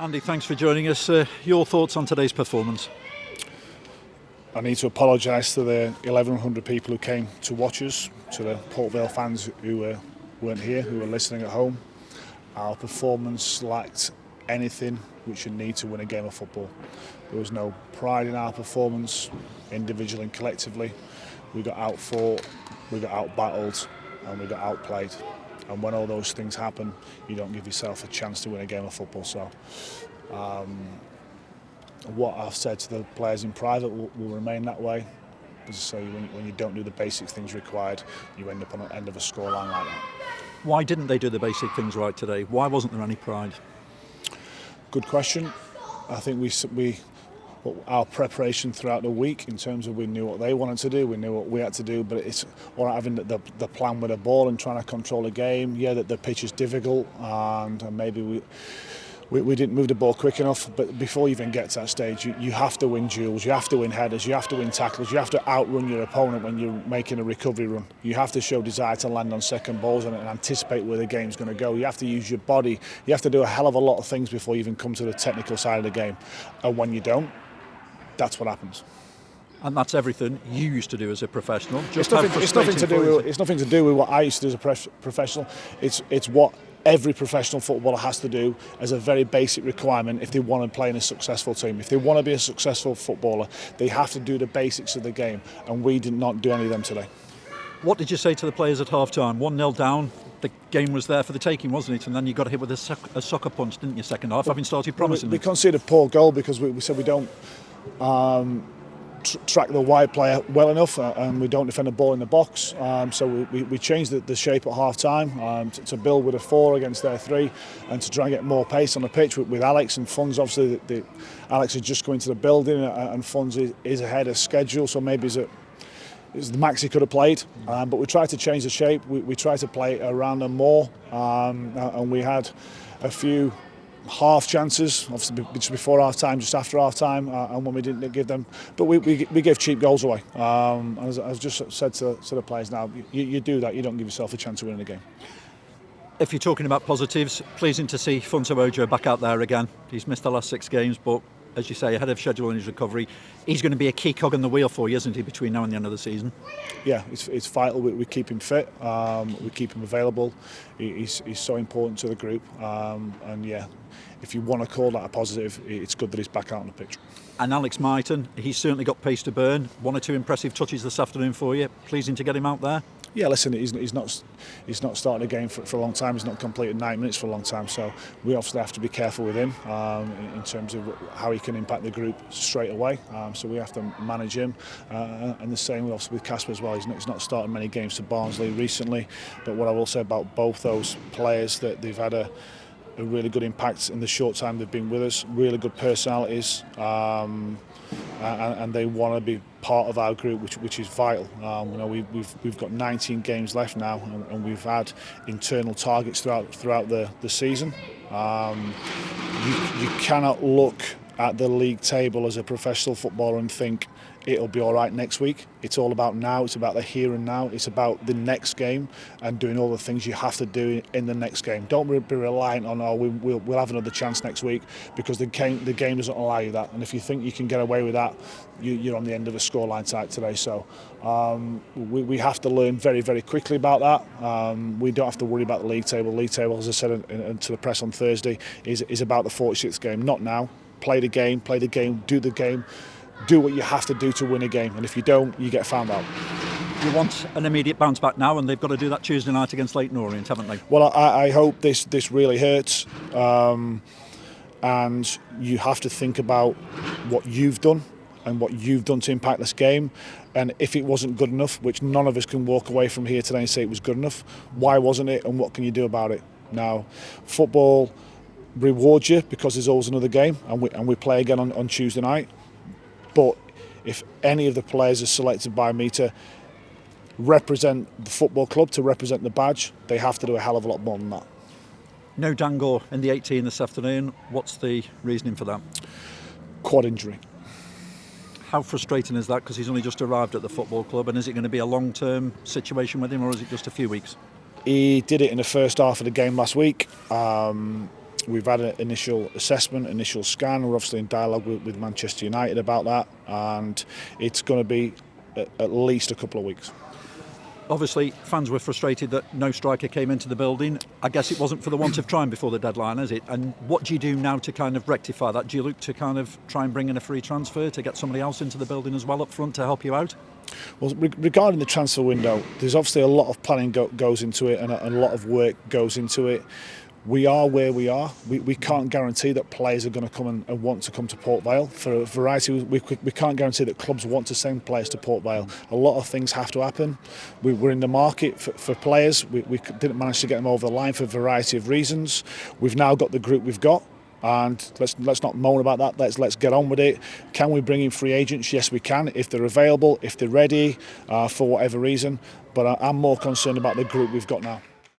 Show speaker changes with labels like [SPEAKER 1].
[SPEAKER 1] Andy, thanks for joining us. Your thoughts on today's performance?
[SPEAKER 2] I need to apologise to the 1,100 people who came to watch us, to the Port Vale fans who weren't here, who were listening at home. Our performance lacked anything which you need to win a game of football. There was no pride in our performance, individually and collectively. We got outfought, we got outbattled, and we got outplayed. And when all those things happen, you don't give yourself a chance to win a game of football. So what I've said to the players in private will remain that way. As I say, when you don't do the basic things required, you end up on the end of a scoreline like that.
[SPEAKER 1] Why didn't they do the basic things right today? Why wasn't there any pride?
[SPEAKER 2] Good question. I think our preparation throughout the week, in terms of we knew what they wanted to do, we knew what we had to do, but it's all right having the plan with the ball and trying to control the game. Yeah, that the pitch is difficult, and maybe we didn't move the ball quick enough. But before you even get to that stage, you have to win duels, you have to win headers, you have to win tackles, you have to outrun your opponent when you're making a recovery run. You have to show desire to land on second balls and anticipate where the game's going to go. You have to use your body. You have to do a hell of a lot of things before you even come to the technical side of the game. And when you don't, that's what happens.
[SPEAKER 1] And that's everything you used to do as a professional.
[SPEAKER 2] It's nothing to do with what I used to do as a professional. It's what every professional footballer has to do as a very basic requirement if they want to play in a successful team. If they want to be a successful footballer, they have to do the basics of the game, and we did not do any of them today.
[SPEAKER 1] What did you say to the players at half-time? 1-0 down, the game was there for the taking, wasn't it? And then you got hit with a soccer punch, didn't you, second half, having started promising?
[SPEAKER 2] We conceded a poor goal because we said we don't track the wide player well enough, and we don't defend the ball in the box. So we changed the shape at half-time to build with a 4 against their 3, and to try and get more pace on the pitch with Alex and Funds. Obviously, Alex is just going to the building, and Funds is ahead of schedule, so maybe it's the max he could have played, but we tried to change the shape. We tried to play around them more, and we had a few half chances, obviously just before half time, just after half time, and when we didn't give them, but we gave cheap goals away. As I've just said to the players now, you do that, you don't give yourself a chance to win the game.
[SPEAKER 1] If you're talking about positives, pleasing to see Funso Ojo back out there again. He's missed the last 6 games, but as you say, ahead of schedule in his recovery, he's going to be a key cog in the wheel for you, isn't he, between now and the end of the season? Yeah,
[SPEAKER 2] it's vital. We keep him fit, we keep him available. He's so important to the group, and yeah, if you want to call that a positive, it's good that he's back out on the pitch.
[SPEAKER 1] And Alex Myton, he's certainly got pace to burn. 1 or 2 impressive touches this afternoon for you. Pleasing to get him out there.
[SPEAKER 2] Yeah, listen, he's not started a game for a long time. He's not completed 9 minutes for a long time. So we obviously have to be careful with him in terms of how he can impact the group straight away. So we have to manage him, and the same obviously with Casper as well. He's not started many games for Barnsley recently. But what I will say about both those players, that they've had a really good impact in the short time they've been with us. Really good personalities, and they want to be part of our group, which is vital. We've got 19 games left now, and we've had internal targets throughout the season. You cannot look at the league table as a professional footballer and think it'll be all right next week. It's all about now. It's about the here and now. It's about the next game and doing all the things you have to do in the next game. Don't be reliant on we'll have another chance next week, because the game doesn't allow you that. And if you think you can get away with that, you're on the end of a scoreline type today. So we have to learn very, very quickly about that. We don't have to worry about the league table. League table, as I said to the press on Thursday, is about the 46th game, not now. Play the game, do the game. Do what you have to do to win a game, and if you don't, you get found out.
[SPEAKER 1] You want an immediate bounce back now, and they've got to do that Tuesday night against Leyton Orient, haven't they?
[SPEAKER 2] Well, I hope this really hurts, and you have to think about what you've done and what you've done to impact this game. And if it wasn't good enough, which none of us can walk away from here today and say it was good enough, why wasn't it, and what can you do about it? Now, football rewards you because there's always another game, and we play again on Tuesday night. But if any of the players are selected by me to represent the football club, to represent the badge, they have to do a hell of a lot more than that.
[SPEAKER 1] No Dangor in the 18 this afternoon. What's the reasoning for that?
[SPEAKER 2] Quad injury.
[SPEAKER 1] How frustrating is that? Because he's only just arrived at the football club, and is it going to be a long-term situation with him, or is it just a few weeks?
[SPEAKER 2] He did it in the first half of the game last week. We've had an initial assessment, initial scan. We're obviously in dialogue with Manchester United about that, and it's going to be at least a couple of weeks.
[SPEAKER 1] Obviously, fans were frustrated that no striker came into the building. I guess it wasn't for the want of trying before the deadline, is it? And what do you do now to kind of rectify that? Do you look to kind of try and bring in a free transfer to get somebody else into the building as well up front to help you out?
[SPEAKER 2] Well, regarding the transfer window, there's obviously a lot of planning goes into it, and a lot of work goes into it. We are where we are. We can't guarantee that players are going to come and want to come to Port Vale. For a variety, we can't guarantee that clubs want to send players to Port Vale. A lot of things have to happen. We're in the market for players. We didn't manage to get them over the line for a variety of reasons. We've now got the group we've got. And let's not moan about that. Let's get on with it. Can we bring in free agents? Yes, we can, if they're available, if they're ready, for whatever reason. But I'm more concerned about the group we've got now.